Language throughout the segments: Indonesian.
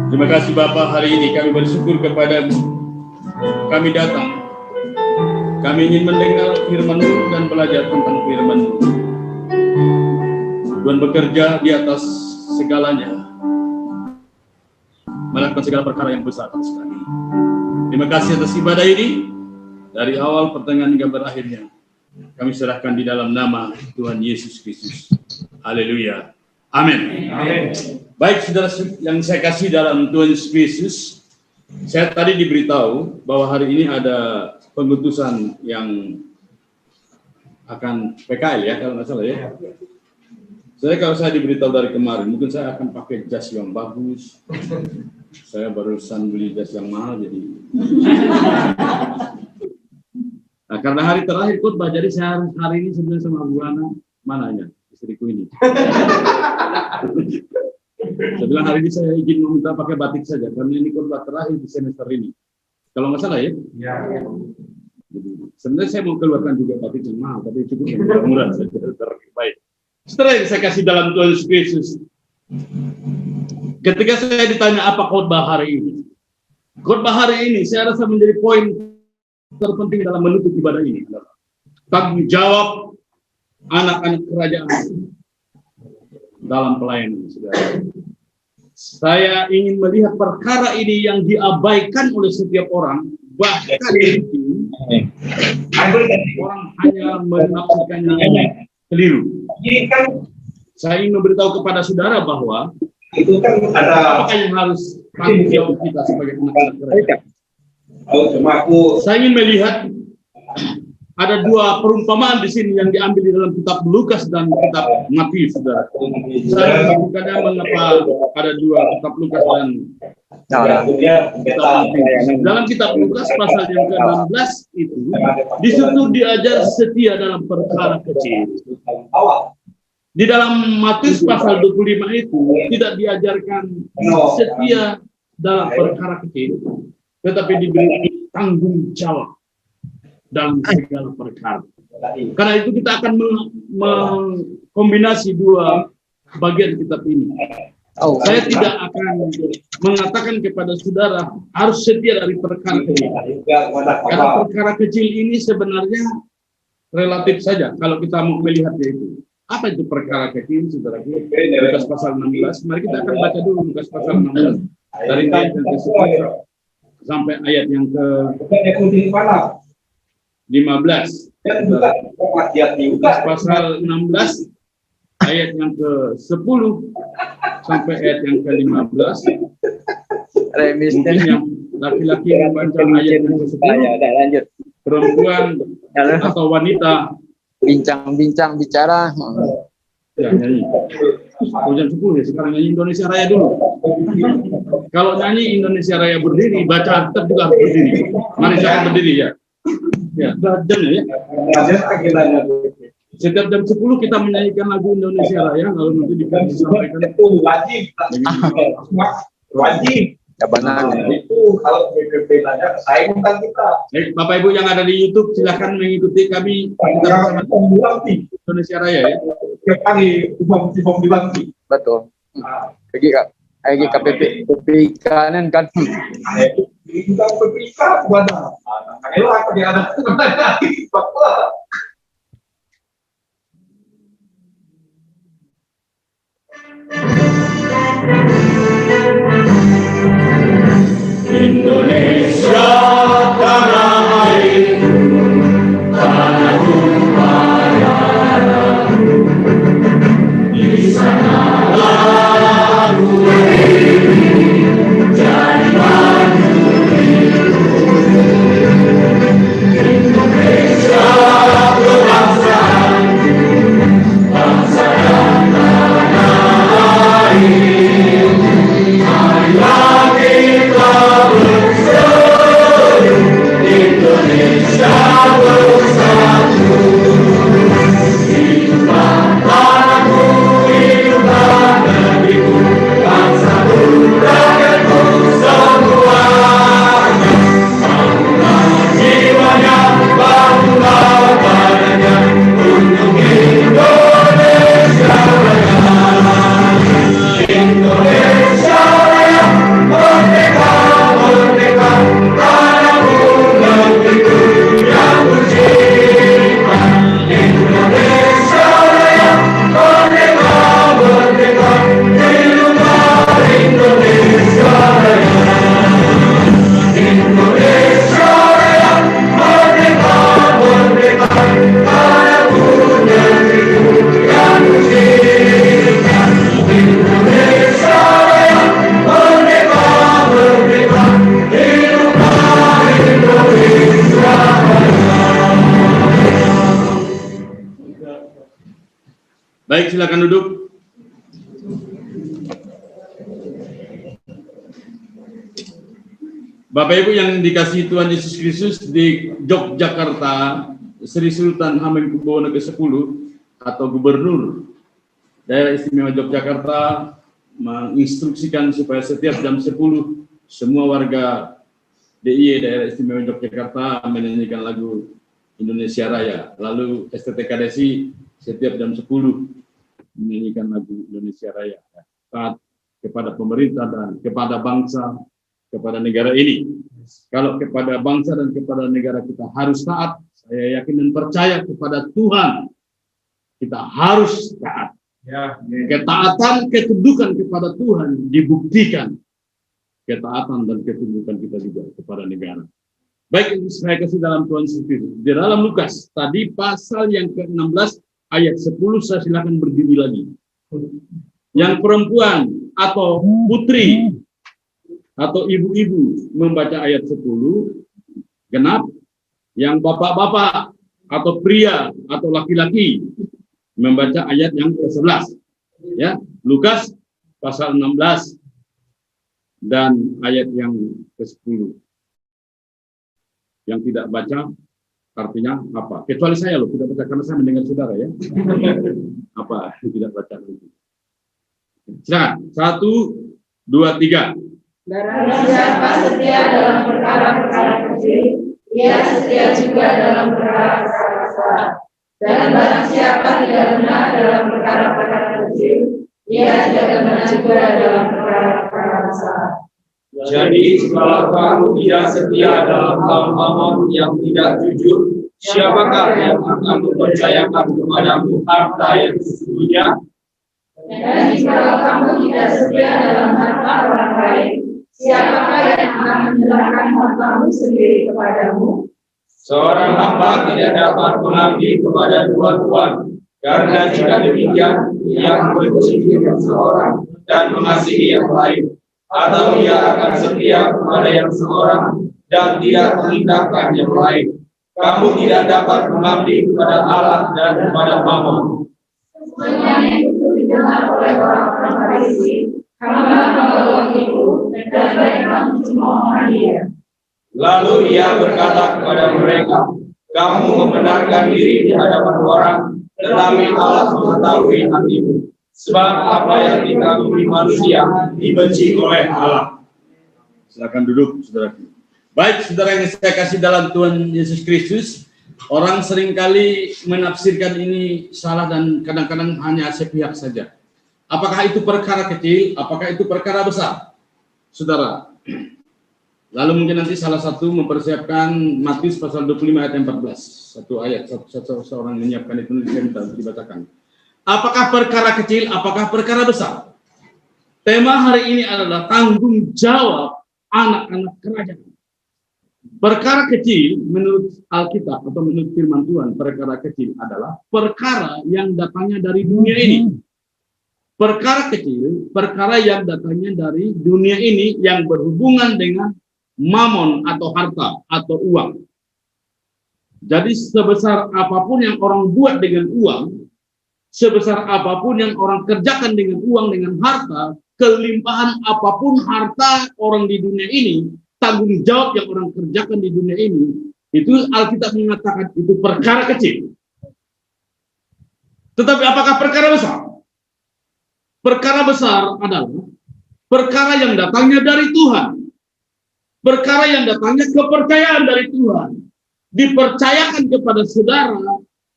Terima kasih Bapa, hari ini kami bersyukur kepada-Mu. Kami datang, kami ingin mendengar firman-Mu dan belajar tentang firman-Mu. Tuhan bekerja di atas segalanya, melakukan segala perkara yang besar atas kami. Terima kasih atas ibadah ini, dari awal, pertengahan, hingga berakhirnya. Kami serahkan di dalam nama Tuhan Yesus Kristus. Haleluya. Amin. Amin. Baik, saudara yang saya kasih dalam Tuhan Yesus Kristus, saya tadi diberitahu bahwa hari ini ada pengutusan yang akan PKL ya, kalau nggak salah ya. Kalau saya diberitahu dari kemarin, mungkin saya akan pakai jas yang bagus. Saya barusan beli jas yang mahal, jadi. Nah, karena hari terakhir khotbah, jadi saya harus hari ini sebenarnya sama Bu Ana, mananya istriku ini. Saya bilang hari ini saya izin meminta pakai batik saja, karena ini khotbah terakhir di semester ini. Kalau nggak salah ya? Ya. Jadi, sebenarnya saya mau keluarkan juga batik yang mahal, tapi cukup yang murah saja, terbaik. Setelah yang saya kasih dalam Tuhan Yesus Kristus, ketika saya ditanya apa khotbah hari ini, khotbah hari ini saya rasa menjadi poin terpenting dalam menutup ibadah ini adalah tanggung jawab anak-anak kerajaan dalam pelayanan, saudara. Saya ingin melihat perkara ini yang diabaikan oleh setiap orang, bahkan orang hanya menafsirkannya keliru. Saya ingin memberitahu kepada saudara bahwa itu kan ada apa yang harus tanggung jawab kita sebagai anak-anak kerajaan. Saya ingin melihat ada dua perumpamaan di sini yang diambil di dalam kitab Lukas dan kitab Matius, saudara. Saya bukannya mengapa ada dua kitab Lukas dan kitab Matius. Dalam kitab Lukas pasal yang ke-16 itu disitu diajar setia dalam perkara kecil. Di dalam Matius pasal 25 itu tidak diajarkan setia dalam perkara kecil, tetapi diberi tanggung jawab dalam segala perkara. Karena itu kita akan mengkombinasi dua bagian kitab ini. Saya tidak akan mengatakan kepada saudara harus setia dari perkara kecil. Karena perkara kecil ini sebenarnya relatif saja kalau kita mau melihatnya itu. Apa itu perkara kecil, saudara? Lukas pasal 16. Mari kita akan baca dulu Lukas pasal 16 dari ayat yang ke-10 sampai ayat yang ke-15. Lukas pasal 16 ayat yang ke-10 sampai ayat yang ke-15. Mungkin yang laki-laki membaca ayat yang ke-10, perempuan atau wanita bincang-bincang bicara. Ya, nyanyi. Jam 10 ya, sekarang nyanyi Indonesia Raya dulu. Kalau nyanyi Indonesia Raya berdiri, baca tetap juga berdiri. Mari saya berdiri ya. Ya, jam ya. Setiap jam 10 kita menyanyikan lagu Indonesia Raya, lalu nanti disampaikan. Wajib. Ya benar. Itu kalau PPP tanya, saya bukan kita. Bapak Ibu yang ada di YouTube, silakan mengikuti kami. Kita bersama Indonesia Raya ya. Tiap hari umum dibantu. Betul. Lagi KPP kanan kan. Itu kan PPK mana? Kalau apa dia ada lagi apa? Indonesia tanah airku, tanah tumpahku, di sanalah ku berdiri, jadi mandiriku. Indonesia kebangsaanku, bangsa dan tanah air. Baik, silakan duduk. Bapak Ibu yang dikasihi Tuhan Yesus Kristus, di Yogyakarta, Sri Sultan Hamengkubuwono ke-10 atau Gubernur Daerah Istimewa Yogyakarta menginstruksikan supaya setiap jam 10 semua warga DIY Daerah Istimewa Yogyakarta menyanyikan lagu Indonesia Raya. Lalu STTK Desi setiap jam 10 menyanyikan lagu Indonesia Raya. Taat kepada pemerintah dan kepada bangsa, kepada negara ini. Kalau kepada bangsa dan kepada negara kita harus taat, saya yakin dan percaya kepada Tuhan kita harus taat. Ya. Ketaatan, ketundukan kepada Tuhan dibuktikan. Ketaatan dan ketundukan kita juga kepada negara. Baik, ini saya kasih dalam Tuhan Yesus Kristus. Di dalam Lukas, tadi pasal yang ke-16 ayat 10, saya silakan berdiri lagi. Yang perempuan atau putri atau ibu-ibu membaca ayat 10 genap, yang bapak-bapak atau pria atau laki-laki membaca ayat yang ke-11. Ya, Lukas pasal 16 dan ayat yang ke-10. Yang tidak baca artinya apa? Kecuali saya loh, tidak baca karena saya mendengar saudara ya. Apa tidak baca? Silakan. 1, 2, 3. Barang siapa setia dalam perkara-perkara kecil, ia setia juga dalam perkara-perkara besar. Dan barang siapa tidak benar dalam perkara-perkara kecil, ia tidak benar juga dalam perkara-perkara besar. Jadi, kalau kamu tidak setia dalam hal mamon yang tidak jujur, siapakah yang akan mempercayakan kepadamu harta yang sesungguhnya? Dan jika kamu tidak setia dalam harta orang lain, siapakah yang akan menyerahkan hartamu sendiri kepadamu? Seorang hamba tidak dapat mengabdi kepada dua tuan, karena jika demikian, ia membenci yang seorang dan mengasihi yang lain, atau ia akan setia kepada yang seorang dan tidak meninggalkan yang lain. Kamu tidak dapat mengabdi kepada Allah dan kepada Mammon. Semuanya itu didengar oleh orang-orang Farisi, hamba-hamba itu, dan mereka mencemoohkan dia. Lalu ia berkata kepada mereka, kamu membenarkan diri di hadapan orang, tetapi Allah mengetahui hatimu. Sebab apa yang dikagumi manusia dibenci oleh Allah. Silakan duduk, saudara. Baik, saudara yang saya kasih dalam Tuhan Yesus Kristus, orang seringkali menafsirkan ini salah dan kadang-kadang hanya sepihak saja. Apakah itu perkara kecil? Apakah itu perkara besar? Saudara, lalu mungkin nanti salah satu mempersiapkan Matius pasal 25 ayat 14. Satu ayat, seorang menyiapkan itu saya minta untuk dibacakan. Apakah perkara kecil? Apakah perkara besar? Tema hari ini adalah tanggung jawab anak-anak kerajaan. Perkara kecil menurut Alkitab atau menurut firman Tuhan, perkara kecil adalah perkara yang datangnya dari dunia ini. Perkara kecil, perkara yang datangnya dari dunia ini yang berhubungan dengan mamon atau harta atau uang. Jadi sebesar apapun yang orang buat dengan uang, sebesar apapun yang orang kerjakan dengan uang, dengan harta, kelimpahan apapun harta orang di dunia ini, tanggung jawab yang orang kerjakan di dunia ini, itu Alkitab mengatakan itu perkara kecil. Tetapi apakah perkara besar? Perkara besar adalah perkara yang datangnya dari Tuhan. Perkara yang datangnya kepercayaan dari Tuhan. Dipercayakan kepada saudara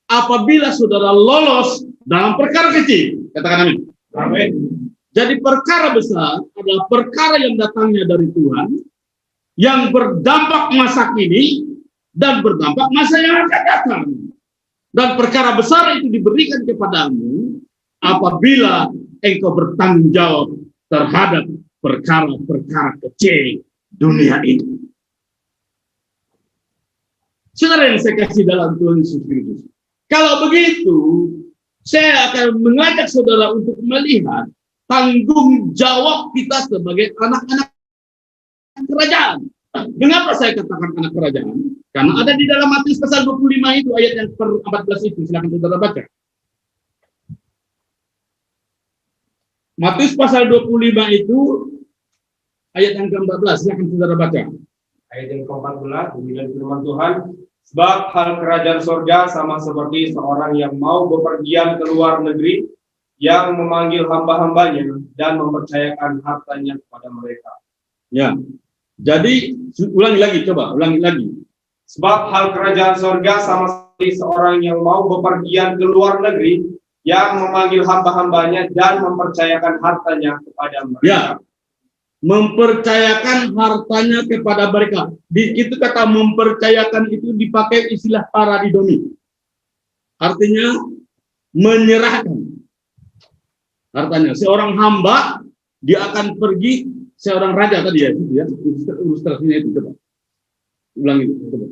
apabila saudara lolos dalam perkara kecil. Katakan amin. Amin. Jadi perkara besar adalah perkara yang datangnya dari Tuhan, yang berdampak masa kini dan berdampak masa yang akan datang. Dan perkara besar itu diberikan kepadamu apabila engkau bertanggung jawab terhadap perkara-perkara kecil dunia ini. Saudara yang saya kasih dalam Tuhan Yesus Kristus, kalau begitu, saya akan mengajak saudara untuk melihat tanggung jawab kita sebagai anak-anak kerajaan. Mengapa saya katakan anak kerajaan? Karena ada di dalam Matius pasal 25 itu ayat yang ke-14 itu, silakan saudara baca. Matius pasal 25 itu ayat yang ke-14, silakan saudara baca. Ayat yang ke-14, demikian firman Tuhan. Sebab hal kerajaan sorga sama seperti seorang yang mau bepergian ke luar negeri, yang memanggil hamba-hambanya dan mempercayakan hartanya kepada mereka. Ya, jadi ulangi lagi, coba ulangi lagi. Sebab hal kerajaan sorga sama seperti seorang yang mau bepergian ke luar negeri, yang memanggil hamba-hambanya dan mempercayakan hartanya kepada mereka. Ya, mempercayakan hartanya kepada mereka. Itu kata mempercayakan itu dipakai istilah paradidomi. Artinya menyerahkan hartanya. Seorang hamba dia akan pergi, seorang raja tadi ya, itu ya, ilustrasinya itu coba. Ulangi coba.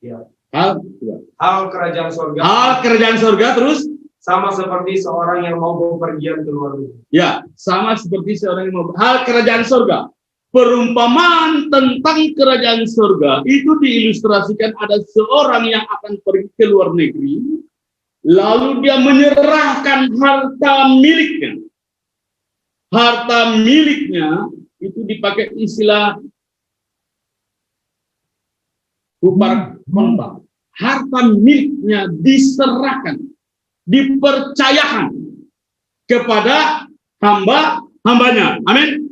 Ya. Hal kerajaan sorga. Hal kerajaan sorga terus sama seperti seorang yang mau bepergian ke luar negeri. Ya, sama seperti seorang yang mau. Hal kerajaan sorga. Perumpamaan tentang kerajaan sorga itu diilustrasikan ada seorang yang akan pergi ke luar negeri, lalu dia menyerahkan harta miliknya. Harta miliknya itu dipakai istilah upar kontak. Harta miliknya diserahkan, dipercayakan kepada hambanya. Amin.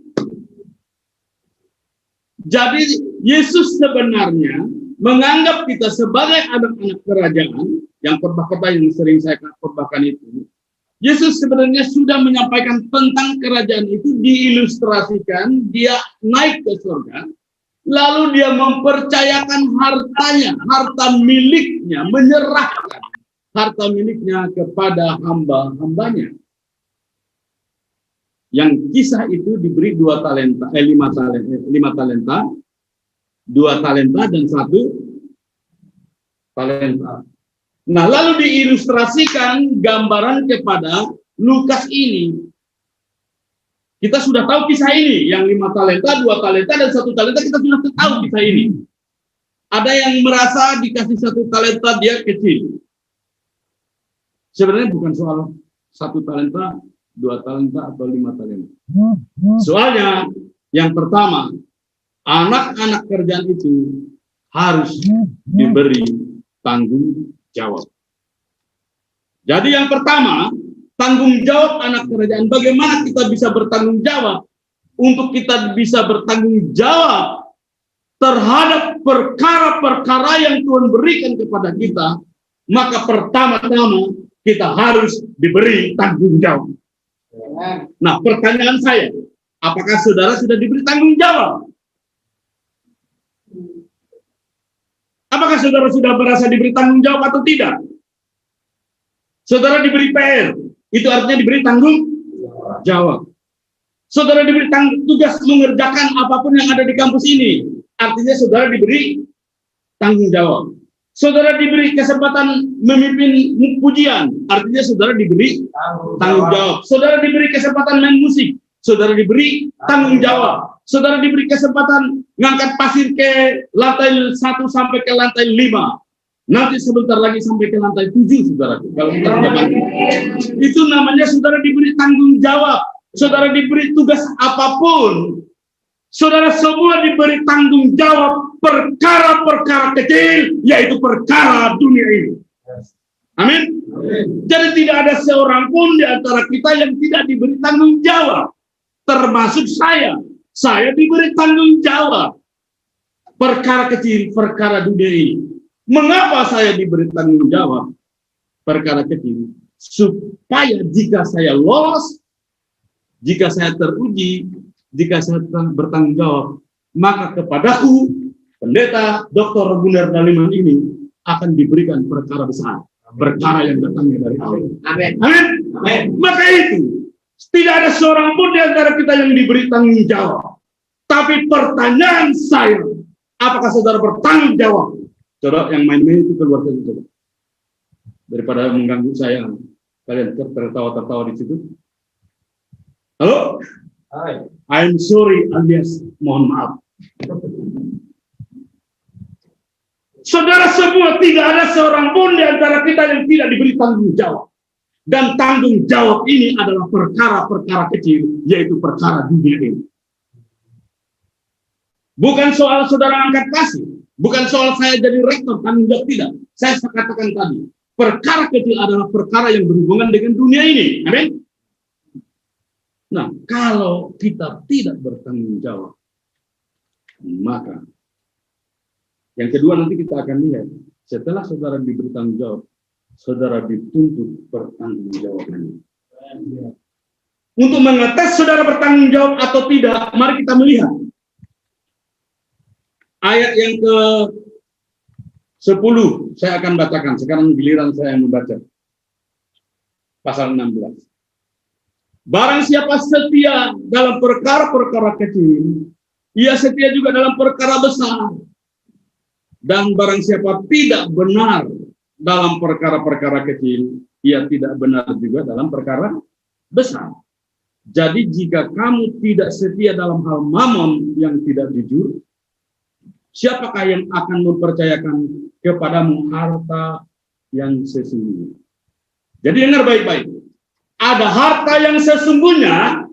Jadi Yesus sebenarnya menganggap kita sebagai anak-anak kerajaan, yang khotbah-khotbah yang sering saya khotbahkan itu. Yesus sebenarnya sudah menyampaikan tentang kerajaan itu, diilustrasikan dia naik ke surga, lalu dia mempercayakan hartanya, harta miliknya, menyerahkan harta miliknya kepada hamba-hambanya. Yang kisah itu diberi 5 talenta, 2 talenta dan 1 talenta. Nah, lalu diilustrasikan gambaran kepada Lukas ini. Kita sudah tahu kisah ini, yang 5 talenta, 2 talenta dan 1 talenta, kita sudah tahu kisah ini. Ada yang merasa dikasih 1 talenta dia kecil. Sebenarnya bukan soal 1 talenta, 2 talenta atau 5 talenta. Soalnya yang pertama, anak-anak kerjaan itu harus diberi tanggung jawab. Jadi yang pertama, tanggung jawab anak kerajaan. Bagaimana kita bisa bertanggung jawab? Untuk kita bisa bertanggung jawab terhadap perkara-perkara yang Tuhan berikan kepada kita, maka pertama-tama kita harus diberi tanggung jawab. Nah, pertanyaan saya, apakah saudara sudah diberi tanggung jawab? Apakah saudara sudah merasa diberi tanggung jawab atau tidak? Saudara diberi PR, itu artinya diberi tanggung jawab. Saudara diberi tugas mengerjakan apapun yang ada di kampus ini, artinya saudara diberi tanggung jawab. Saudara diberi kesempatan memimpin pujian, artinya saudara diberi tanggung jawab. Saudara diberi kesempatan main musik, saudara diberi tanggung jawab. Saudara diberi kesempatan ngangkat pasir ke lantai 1 sampai ke lantai 5. Nanti sebentar lagi sampai ke lantai 7, saudara. Kalau kita dapat, itu namanya saudara diberi tanggung jawab. Saudara diberi tugas apapun. Saudara semua diberi tanggung jawab perkara-perkara kecil, yaitu perkara dunia ini. Amin. Jadi tidak ada seorang pun di antara kita yang tidak diberi tanggung jawab. Termasuk saya. Saya diberi tanggung jawab perkara kecil, perkara dunia ini. Mengapa saya diberi tanggung jawab perkara kecil? Supaya jika saya lolos, jika saya teruji, jika saya bertanggung jawab, maka kepadaku, pendeta Dr. Gunnar Daliman ini akan diberikan perkara besar, perkara yang datangnya dari Allah. Amin. Amin. Amin. Maka itu, tidak ada seorang pun di antara kita yang diberi tanggung jawab. Tapi pertanyaan saya, apakah saudara bertanggung jawab? Saudara yang main-main itu keluar saja, coba. Daripada mengganggu saya, kalian tertawa-tertawa di situ. Halo? Hai. I'm sorry alias mohon maaf. Saudara semua, tidak ada seorang pun di antara kita yang tidak diberi tanggung jawab. Dan tanggung jawab ini adalah perkara-perkara kecil, yaitu perkara dunia ini. Bukan soal saudara angkat kasih, bukan soal saya jadi rektor, tanggung jawab tidak. Saya katakan tadi, perkara kecil adalah perkara yang berhubungan dengan dunia ini. Amin. Nah, kalau kita tidak bertanggung jawab, maka yang kedua nanti kita akan lihat, setelah saudara diberi tanggung jawab, saudara dituntut bertanggung jawabannya. Untuk mengetes saudara bertanggung jawab atau tidak, mari kita melihat ayat yang ke-10. Saya akan bacakan, sekarang giliran saya membaca. Pasal 16. Barang siapa setia dalam perkara-perkara kecil, ia setia juga dalam perkara besar. Dan barang siapa tidak benar dalam perkara-perkara kecil, ia tidak benar juga dalam perkara besar. Jadi jika kamu tidak setia dalam hal mamon yang tidak jujur, siapakah yang akan mempercayakan kepadamu harta yang sesungguhnya? Jadi dengar baik-baik. Ada harta yang sesungguhnya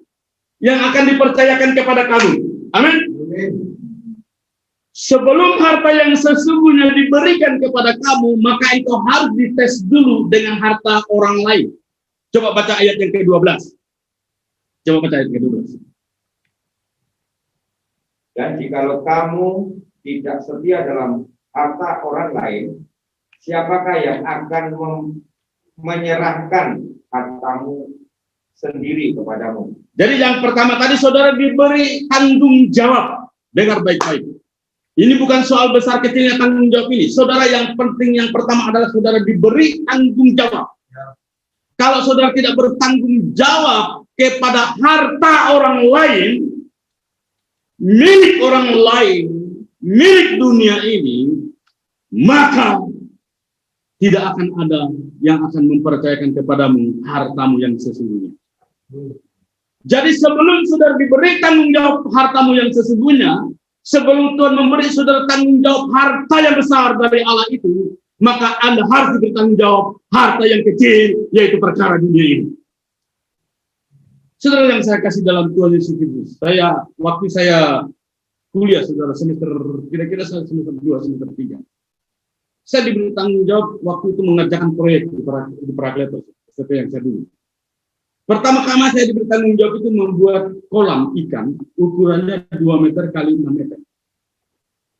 yang akan dipercayakan kepada kamu. Amin. Sebelum harta yang sesungguhnya diberikan kepada kamu, maka itu harus dites dulu dengan harta orang lain. Coba baca ayat yang ke-12. Coba baca ayat ke-12. Dan jikalau kamu tidak setia dalam harta orang lain, siapakah yang akan menyerahkan hartamu sendiri kepadamu? Jadi yang pertama tadi saudara diberi tanggung jawab. Dengar baik-baik. Ini bukan soal besar kecilnya tanggung jawab ini. Saudara, yang penting yang pertama adalah saudara diberi tanggung jawab. Kalau saudara tidak bertanggung jawab kepada harta orang lain, milik orang lain, milik dunia ini, maka tidak akan ada yang akan mempercayakan kepadamu hartamu yang sesungguhnya. Jadi sebelum saudara diberi tanggung jawab hartamu yang sesungguhnya, sebelum Tuhan memberi saudara tanggung jawab harta yang besar dari Allah itu, maka Anda harus bertanggung jawab harta yang kecil, yaitu perkara dunia ini. Saudara yang saya kasih dalam Tuhan Yesus Kristus, waktu saya kuliah, saudara, semester kira-kira semester 2, semester 3, saya diberi tanggung jawab waktu itu mengerjakan proyek di Parakletos, seperti yang saya dulu. Pertama kali saya diberi tanggung jawab itu membuat kolam ikan ukurannya 2 meter kali 6 meter.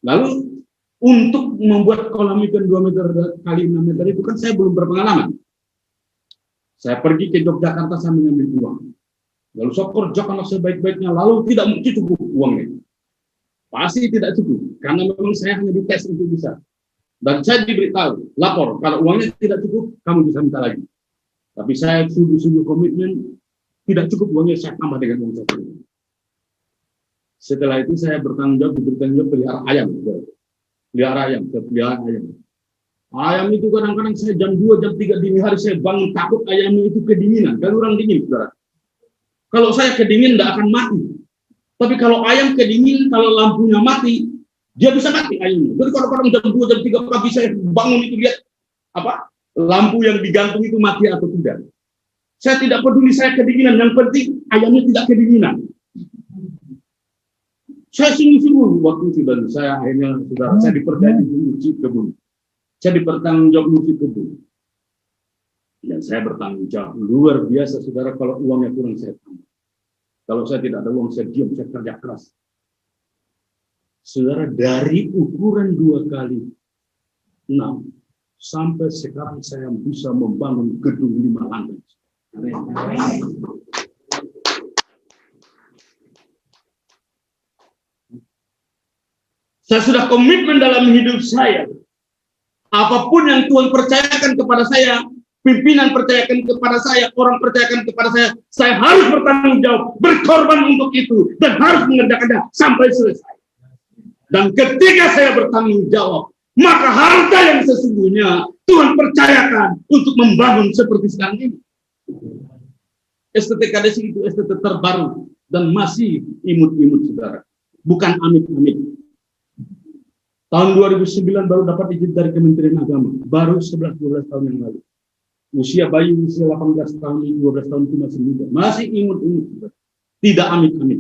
Lalu untuk membuat kolam ikan 2 meter kali 6 meter itu kan saya belum berpengalaman. Saya pergi ke Yogyakarta, saya mengambil uang. Lalu saya kerjakan sebaik-baiknya, lalu tidak cukup uangnya. Pasti tidak cukup, karena memang saya hanya dites untuk bisa. Dan saya diberitahu, lapor, kalau uangnya tidak cukup, kamu bisa minta lagi. Tapi saya sungguh-sungguh komitmen, tidak cukup uangnya, saya tambah dengan uang saya. Setelah itu saya bertanggung jawab, pelihara ayam. Pelihara ayam, pelihara ayam. Ayam itu kadang-kadang saya jam 2, jam 3 dini hari saya bangun, takut ayamnya itu kedinginan. Kan orang dingin, saudara. Kalau saya kedingin, tidak akan mati. Tapi kalau ayam kedingin, kalau lampunya mati, dia bisa mati ayamnya. Jadi kadang-kadang jam 2, jam 3 pagi saya bangun itu lihat lampu yang digantung itu mati atau tidak. Saya tidak peduli saya kedinginan, yang penting ayamnya tidak kedinginan. Saya sungguh-sungguh waktu itu, dan saya akhirnya, saudara, saya dipercaya di nyuci kebun. Saya dipertanggung jawab nyuci kebun. Dan saya bertanggung jawab luar biasa, saudara. Kalau uangnya kurang saya tambah. Kalau saya tidak ada uang, saya diam, saya kerja keras. Saudara, dari ukuran 2 kali 6 sampai sekarang saya bisa membangun gedung 5 lantai. Saya sudah komitmen dalam hidup saya. Apapun yang Tuhan percayakan kepada saya, pimpinan percayakan kepada saya, orang percayakan kepada saya harus bertanggung jawab, berkorban untuk itu, dan harus mengerjakannya sampai selesai. Dan ketika saya bertanggung jawab, maka harta yang sesungguhnya Tuhan percayakan untuk membangun seperti sekarang ini. STTKDC itu STT terbaru dan masih imut-imut, saudara. Bukan amit-amit. Tahun 2009 baru dapat izin dari Kementerian Agama. Baru 11-12 tahun yang lalu. usia bayi usia 18 tahun, 12 tahun itu masih muda, masih imut-imut, tidak amit-amit.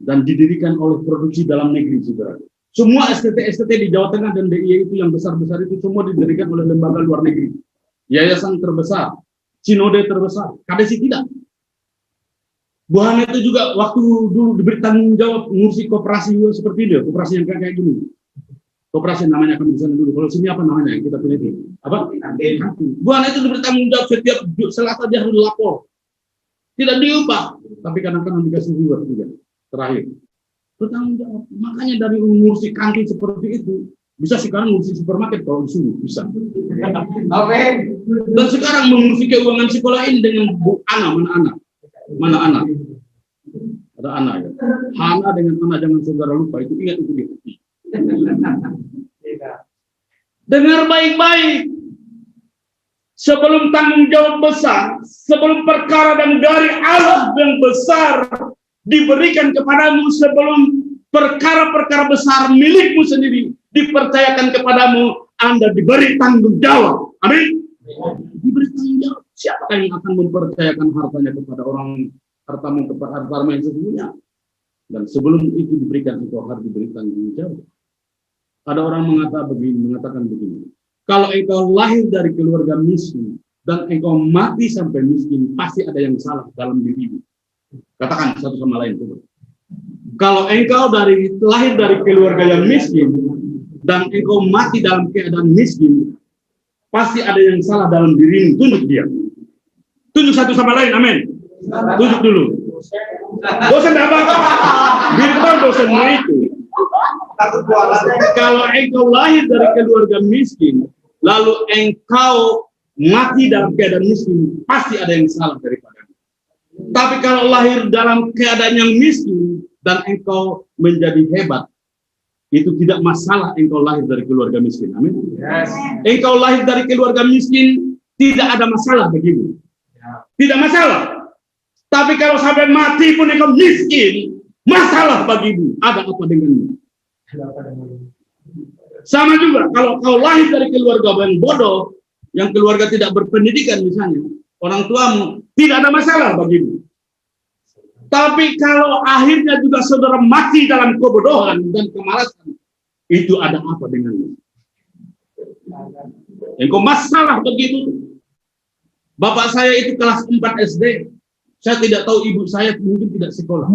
Dan didirikan oleh produksi dalam negeri, saudara. Semua STT-STT di Jawa Tengah dan DIY itu yang besar-besar itu semua didirikan oleh lembaga luar negeri. Yayasan terbesar, sinode terbesar, KDSI tidak. Bu Hana itu juga waktu dulu diberi tanggung jawab ngurusi koperasi seperti itu, koperasi yang kayak gini. Koperasi namanya kami di sana dulu. Kalau sini apa namanya? Kita pilih itu. Apa? Bu Hana itu diberi tanggung jawab setiap Selasa dia harus lapor. Tidak diubah, tapi kadang-kadang dikasih reward juga. Terakhir, bertanggung jawab. Makanya dari ngurusi kantin seperti itu, bisa sekarang ngurusi supermarket kalau disuruh, bisa. Dan sekarang mengurusi keuangan sekolah ini dengan Bu Ana, mana anak? Ada anak ya. Hana dengan anak, jangan saudara lupa, itu ingat itu dia. Dengar baik-baik. Sebelum tanggung jawab besar, sebelum perkara dan dari Allah yang besar diberikan kepadamu, sebelum perkara-perkara besar milikmu sendiri dipercayakan kepadamu, Anda diberi tanggung jawab. Amin. Diberi tanggung jawab. Siapa yang akan mempercayakan hartanya kepada orang, hartamu kepada hartamu yang sesungguhnya? Dan sebelum itu diberikan, itu harus diberi tanggung jawab. Ada orang mengatakan begini, kalau engkau lahir dari keluarga miskin dan engkau mati sampai miskin, pasti ada yang salah dalam dirimu. Katakan satu sama lain. Kalau engkau lahir dari keluarga yang miskin dan engkau mati dalam keadaan miskin, pasti ada yang salah dalam dirimu. Tunjuk dia. Tunjuk satu sama lain, amin. Tunjuk dulu. Dosen apa? Biar dosenmu itu. Kalau engkau lahir dari keluarga miskin, lalu engkau mati dalam keadaan miskin, pasti ada yang salah daripadamu. Tapi kalau lahir dalam keadaan yang miskin dan engkau menjadi hebat, itu tidak masalah engkau lahir dari keluarga miskin. Amin. Yes. Engkau lahir dari keluarga miskin, tidak ada masalah bagimu. Tidak masalah. Tapi kalau sampai mati pun engkau miskin, masalah bagimu. Ada apa denganmu? Sama juga kalau kau lahir dari keluarga yang bodoh, yang keluarga tidak berpendidikan misalnya, orang tuamu, tidak ada masalah bagimu. Tapi kalau akhirnya juga saudara mati dalam kebodohan dan kemalasan, itu ada apa denganmu? Engkau masalah begitu. Bapak saya itu kelas 4 SD. Saya tidak tahu ibu saya mungkin tidak sekolah.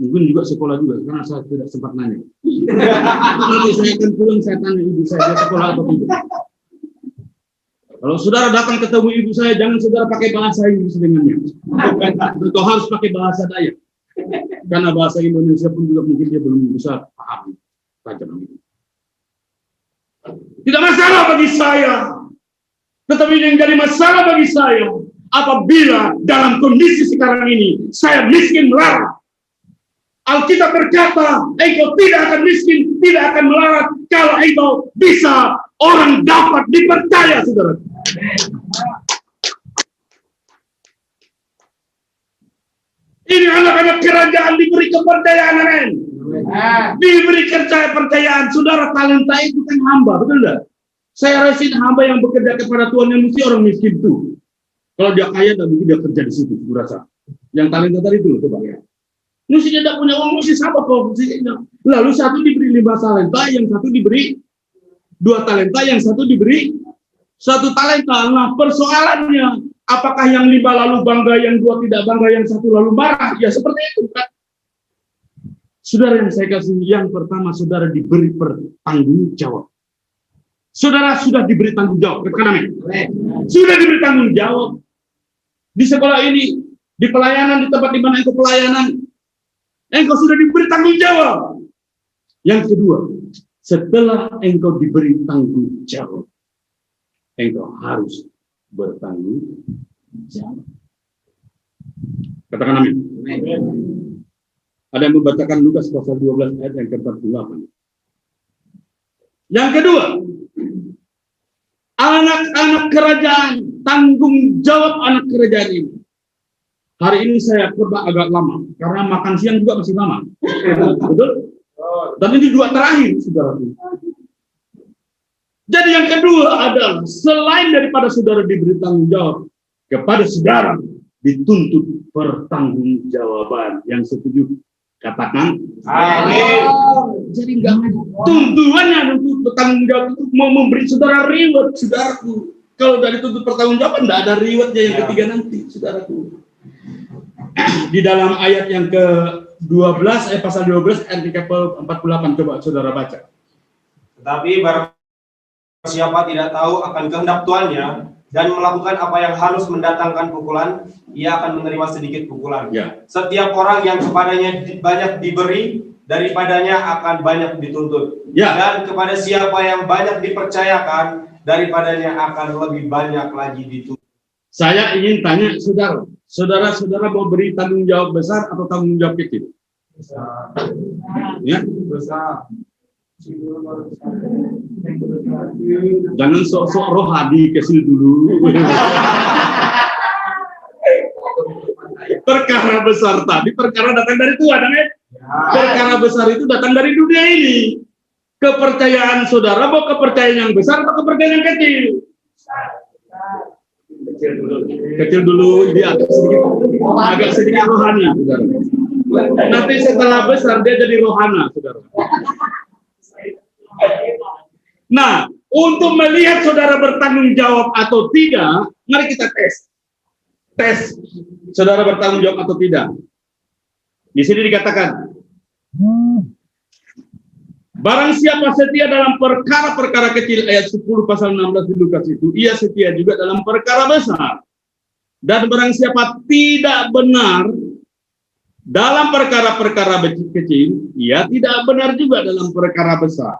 Mungkin juga sekolah juga, karena saya tidak sempat nanya. Nanti saya akan pulang, saya tanya ibu saya, dia sekolah atau tidak. Kalau saudara datang ketemu ibu saya, jangan saudara pakai bahasa Inggris dengannya. Kau harus pakai bahasa Dayak. Karena bahasa Indonesia pun juga mungkin dia belum bisa paham. Tidak masalah bagi saya. Tetapi yang jadi masalah bagi saya, apabila dalam kondisi sekarang ini, saya miskin melarat. Alkitab berkata, engkau tidak akan miskin, tidak akan melarat, kalau engkau bisa, orang dapat dipercaya, saudara. Ini anak-anak kerajaan diberi kepercayaan, amin. Diberi kepercayaan, saudara. Talenta itu kan hamba, betul tidak? Saya rasa hamba yang bekerja kepada Tuhan yang mesti orang miskin itu. Kalau dia kaya, dan mungkin dia kerja di situ, saya rasa. Yang talenta tadi itu, coba ya. Mesti tidak punya uang, mesti sama posisinya. Lalu satu diberi 5 talenta, yang satu diberi 2 talenta, yang satu diberi 1 talenta. Nah, persoalannya, apakah yang 5 lalu bangga, yang 2 tidak bangga, yang 1 lalu marah? Ya seperti itu kan. Saudara yang saya kasih, yang pertama saudara diberi pertanggung jawab. Saudara sudah diberi tanggung jawab. Sudah diberi tanggung jawab. Di sekolah ini, di pelayanan, di tempat di mana engkau pelayanan, engkau sudah diberi tanggung jawab. Yang kedua, setelah engkau diberi tanggung jawab, engkau harus bertanggung jawab. Katakan amin. Ada yang membacakan Lukas pasal 12 ayat yang ke-48. Yang kedua, anak-anak kerajaan, tanggung jawab anak kerajaan ini. Hari ini saya khotbah agak lama, karena makan siang juga masih lama. Betul? Dan ini 2 terakhir, saudara. Jadi yang kedua adalah selain daripada saudara diberi tanggung jawab, kepada saudara dituntut pertanggungjawaban. Yang setuju katakan Amin. jadi enggak tuntutannya untuk bertanggung jawab itu mau memberi saudara reward, saudaraku. Kalau dari tuntut pertanggungjawaban tidak ada rewardnya yang ketiga nanti, saudaraku. Di dalam ayat yang ke-12, pasal 12 ayat ke-48, coba saudara baca. Tetapi barang siapa tidak tahu akan kehendak Tuannya dan melakukan apa yang harus mendatangkan pukulan, ia akan menerima sedikit pukulan. Ya. Setiap orang yang kepadanya banyak diberi, daripadanya akan banyak dituntut. Ya. Dan kepada siapa yang banyak dipercayakan, daripadanya akan lebih banyak lagi dituntut. Saya ingin tanya saudara mau beri tanggung jawab besar atau tanggung jawab kecil? Ya. Jangan sok-sok rohani kecil dulu. Perkara besar tadi, perkara datang dari Tuhan, amin. Perkara besar itu datang dari dunia ini. Kepercayaan saudara mau kepercayaan yang besar atau kepercayaan yang kecil? Kecil dulu, dia agak sedikit rohani, saudara. Nanti setelah besar dia jadi rohana, saudara. Nah, untuk melihat saudara bertanggung jawab atau tidak, mari kita tes. Tes saudara bertanggung jawab atau tidak. Di sini dikatakan, barang siapa setia dalam perkara-perkara kecil, ayat 10 pasal 16 di Lukas itu, ia setia juga dalam perkara besar. Dan barang siapa tidak benar dalam perkara-perkara kecil, ia tidak benar juga dalam perkara besar.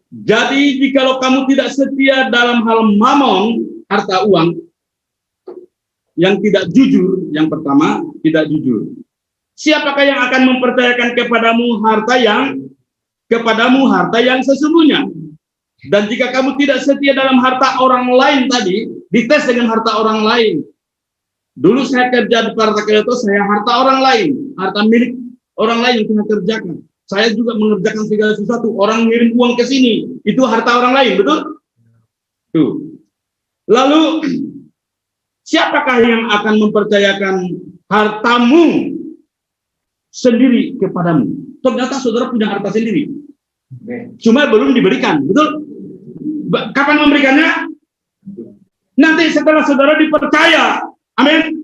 Jadi jikalau kamu tidak setia dalam hal mamon, harta uang, yang tidak jujur, yang pertama tidak jujur. Siapakah yang akan mempercayakan kepadamu harta yang sesungguhnya? Dan jika kamu tidak setia dalam harta orang lain tadi, dites dengan harta orang lain. Dulu saya kerja di Partai Kyoto, saya harta orang lain, harta milik orang lain yang saya kerjakan. Saya juga mengerjakan segala sesuatu. Orang ngirim uang ke sini, itu harta orang lain, betul? Tuh. Lalu siapakah yang akan mempercayakan hartamu sendiri kepadamu? Ternyata saudara punya harta sendiri, cuma belum diberikan, betul? Kapan memberikannya? Nanti setelah saudara dipercaya, amin.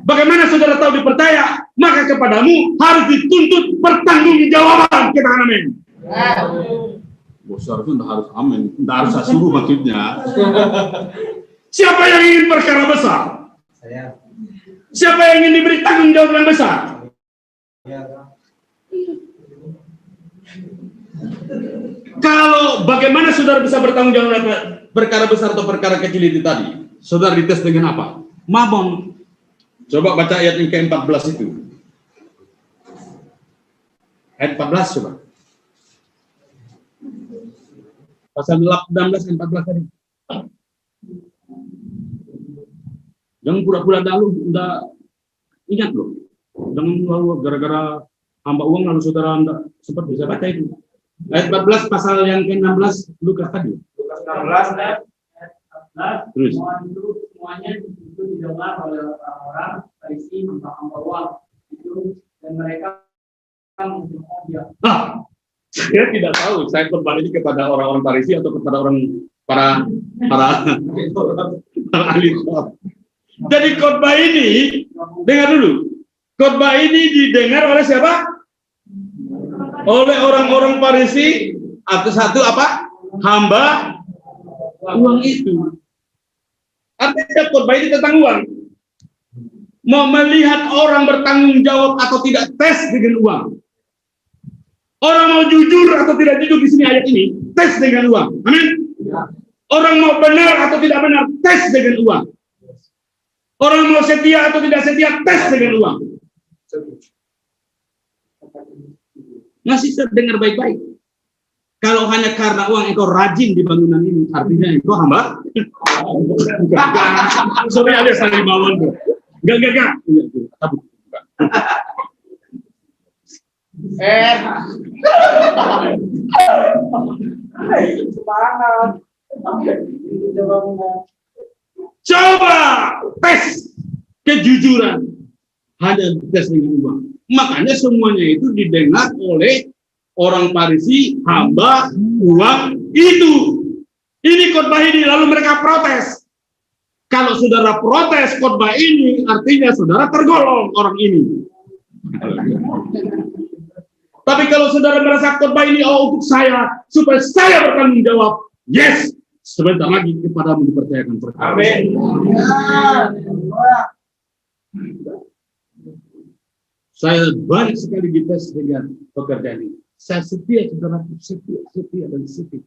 Bagaimana saudara tahu dipercaya? Maka kepadamu harus dituntut pertanggungjawaban. Kita amin. Besar itu tidak harus amin, tidak harus saya suruh maksudnya. Siapa yang ingin perkara besar? Saya. Siapa yang ingin diberi tanggung jawab yang besar? Ya. Kalau bagaimana saudara bisa bertanggung jawab perkara besar atau perkara kecil itu tadi? Saudara dites dengan apa? Mamon. Coba baca ayat yang ke-14 itu. Ayat 14 coba. Pasal 16 ayat 14 tadi. Jangan pura-pura dahulu, udah ingat loh. Jangan lalu gara-gara hamba uang lalu saudara anda sempat bisa baca itu. Ayat 14 pasal yang ke-16 Lukas tadi. Lukas 16 ayat 14. Terus. Semuanya itu didengar oleh orang-orang Farisi hamba uang itu, dan mereka menghina dia. Saya tidak tahu. Saya kembali kepada orang-orang Farisi atau kepada para ahli khotbah. Jadi khotbah ini, dengar dulu. Khotbah ini didengar oleh siapa? Oleh orang-orang Farisi atau satu apa? Hamba uang itu. Artinya khotbah ini tentang uang. Mau melihat orang bertanggung jawab atau tidak, tes dengan uang. Orang mau jujur atau tidak jujur di sini ayat ini, tes dengan uang. Amin. Orang mau benar atau tidak benar, tes dengan uang. Orang mau setia atau tidak setia, tes dengan uang. Masih terdengar baik-baik. Kalau hanya karena uang engkau rajin di bangunan ini, artinya engkau hamba. Sorry ada saling bawaan tuh. Enggak. Semangat. Coba tes kejujuran, hanya tes dengan uang. Makanya semuanya itu didengar oleh orang Farisi, hamba uang itu. Ini khotbah ini, lalu mereka protes. Kalau saudara protes khotbah ini, artinya saudara tergolong orang ini. Tapi kalau saudara merasa khotbah ini untuk saya, supaya saya bertanggung jawab, yes, sebentar lagi kepadamu dipercayakan perkara. Amin. Saya banyak sekali dites dengan pekerjaan ini. Saya setia, saudara, setia dan setia.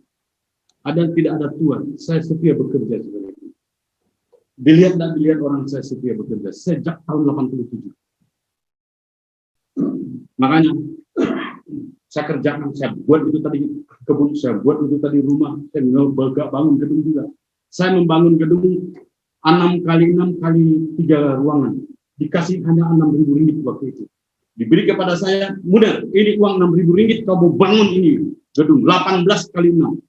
Ada tidak ada Tuhan, saya setia bekerja sebagai itu. Dilihat dan dilihat orang saya setia bekerja sejak tahun 87. Makanya saya kerjakan, saya buat itu tadi kebun, saya buat itu tadi rumah, saya bangun gedung juga. Saya membangun gedung 6 kali 6 kali 3 ruangan, dikasih hanya 6.000 ringgit waktu itu. Diberi kepada saya, mudah, ini uang 6.000 ringgit, kamu bangun ini gedung 18 kali 6.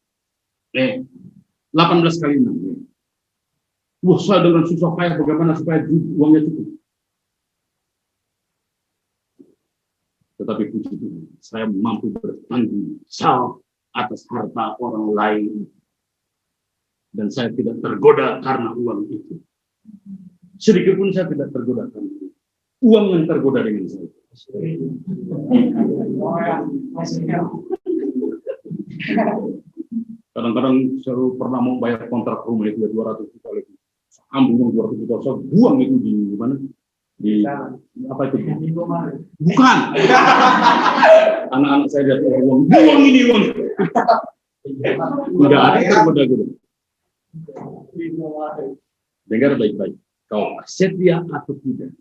18 kali 6. Wah, saya dengan susah payah bagaimana supaya uangnya cukup. Tetapi puji Tuhan, saya mampu bertanggung jawab atas harta orang lain. Dan saya tidak tergoda karena uang itu. Sedikit pun saya tidak tergoda karena itu. Uang yang tergoda dengan saya. Kadang-kadang saya pernah mau bayar kontrak rumah itu 200 juta lagi. Ambil uang 200 juta, saya buang itu di mana? Di apa itu? Bukan. Anak-anak saya lihat uang, buang ini uang. Tidak ada tergoda-goda. Dengar baik-baik. Kau setia atau tidak?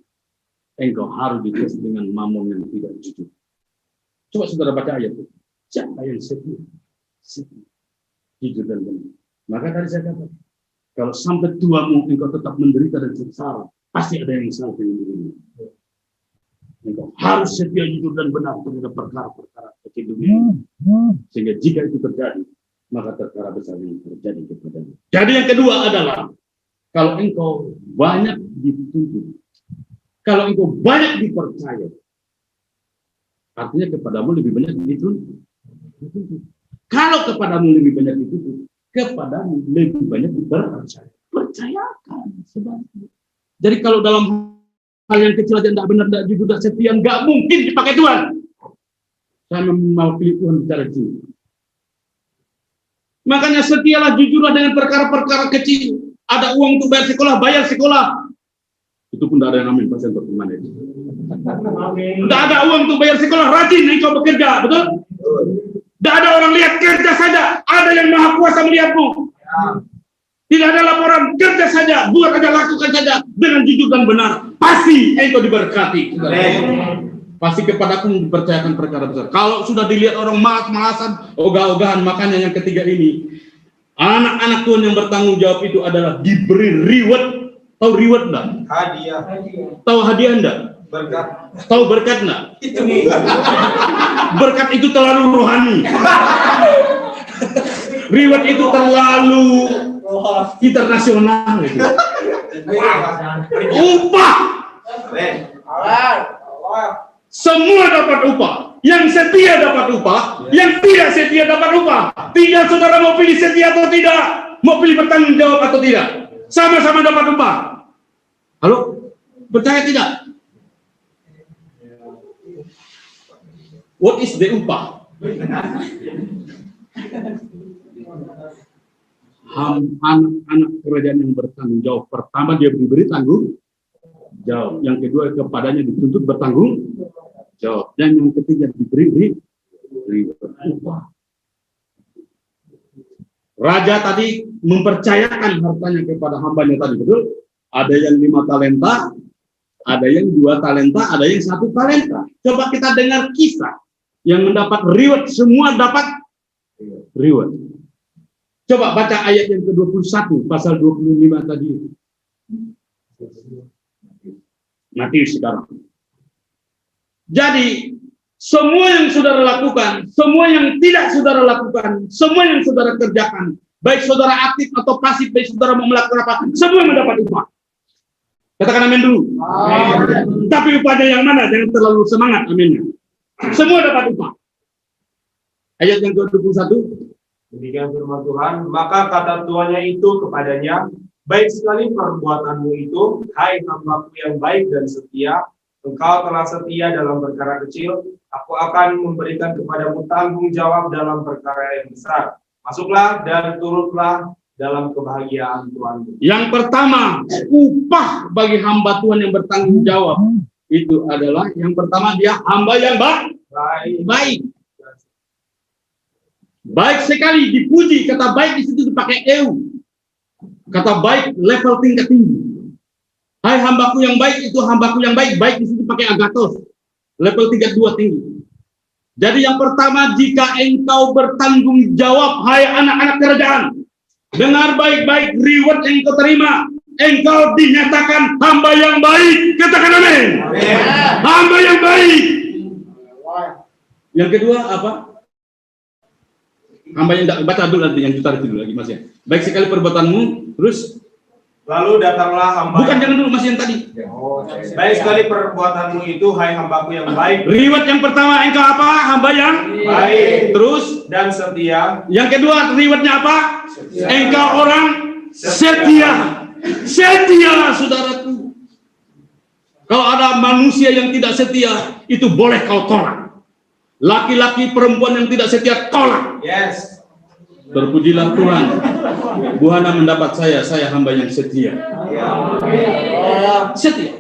Engkau harus dites dengan mamon yang tidak jujur. Coba saudara baca ayat itu. Siapa yang setia? Setia. Jujur dan benar. Maka tadi saya katakan, kalau sampai tuamu engkau tetap menderita dan sengsara, pasti ada yang salah dengan dirimu. Engkau harus setia, jujur dan benar terhadap perkara-perkara kecil dunia. Sehingga jika itu terjadi, maka perkara besar yang terjadi kepadamu. Jadi yang kedua adalah, kalau engkau banyak dituntut, kalau engkau banyak dipercaya, artinya kepadamu lebih banyak dituntut. Kalau kepadamu lebih banyak dituntut, kepadamu lebih banyak dipercaya. Percayakan sebaliknya. Jadi kalau dalam hal yang kecil aja tidak benar, tidak jujur, tidak setia, nggak mungkin dipakai Tuhan. Saya mewakili Tuhan bicara di sini. Makanya setialah, jujurlah dengan perkara-perkara kecil. Ada uang untuk bayar sekolah. Itu pun tidak ada yang amin, pasien untuk gimana itu. Tidak ada uang untuk bayar sekolah, rajin engkau bekerja, betul? Tidak ada orang lihat, kerja saja. Ada yang maha kuasa melihatmu. Tidak ada laporan, kerja saja, buat aja, lakukan saja dengan jujur dan benar. Pasti engkau diberkati. Pasti kepadaku dipercayakan perkara besar. Kalau sudah dilihat orang malas-malasan, ogah-ogahan, makanya yang ketiga ini, anak-anak Tuhan yang bertanggung jawab itu adalah diberi reward. Tahu reward enggak? Hadiah. Tahu hadiah enggak? Berkat. Tahu berkat enggak? Berkat itu terlalu rohani. Reward itu terlalu internasional itu. Upah. Semua dapat upah. Yang setia dapat upah, yang tidak setia dapat upah. Tinggal saudara mau pilih setia atau tidak, mau pilih bertanggung jawab atau tidak. Sama-sama dapat upah. Halo? Percaya tidak? What is the upah? Anak-anak kerajaan yang bertanggung jawab. Pertama dia diberi tanggung jawab. Yang kedua kepadanya dituntut bertanggung jawab. Dan yang ketiga diberi upah. Raja tadi mempercayakan hartanya kepada hambanya tadi, betul? Ada yang 5 talenta, ada yang 2 talenta, ada yang 1 talenta. Coba kita dengar kisah yang mendapat reward, semua dapat reward. Coba baca ayat yang ke-21, pasal 25 tadi. Matius sekarang. Jadi, semua yang saudara lakukan, semua yang tidak saudara lakukan, semua yang saudara kerjakan, baik saudara aktif atau pasif, baik saudara mau melakukan apa, semua mendapat upah. Katakan amin dulu. Amin. Tapi upahnya yang mana? Jangan terlalu semangat aminnya. Semua dapat upah. Ayat yang ke-21. Demikian firman Tuhan, maka kata tuannya itu kepadanya, baik sekali perbuatanmu itu, hai hambaku yang baik dan setia, engkau telah setia dalam perkara kecil, aku akan memberikan kepadamu tanggung jawab dalam perkara yang besar. Masuklah dan turutlah dalam kebahagiaan Tuhanmu. Yang pertama, upah bagi hamba Tuhan yang bertanggung jawab itu adalah yang pertama dia hamba yang baik. Baik sekali dipuji, kata baik di situ dipakai eu. Kata baik level tingkat tinggi. Hai hambaku yang baik, itu hambaku yang baik. Baik di situ pakai agathos. Level tingkat 2 tinggi. Jadi yang pertama, jika engkau bertanggung jawab, hai anak-anak kerajaan, dengar baik-baik reward yang kau terima. Engkau dinyatakan hamba yang baik. Katakan amin. Hamba yang baik. Yang kedua apa? Hamba yang tidak baca dulu nanti yang juta dulu lagi Mas ya. Baik sekali perbuatanmu, terus lalu datanglah hamba. Bukan jangan dulu Mas yang tadi. Baik sekali perbuatanmu itu, hai hambaku yang baik. Reward yang pertama engkau apa? Hamba yang baik. Terus Dan setia. Yang kedua rewardnya apa? Setia. Engkau orang setia. Setia saudaraku. Kalau ada manusia yang tidak setia, itu boleh kau tolak. Laki-laki perempuan yang tidak setia tolak. Yes. Terpujilah Tuhan. Buhana mendapat saya hamba yang setia. Setia.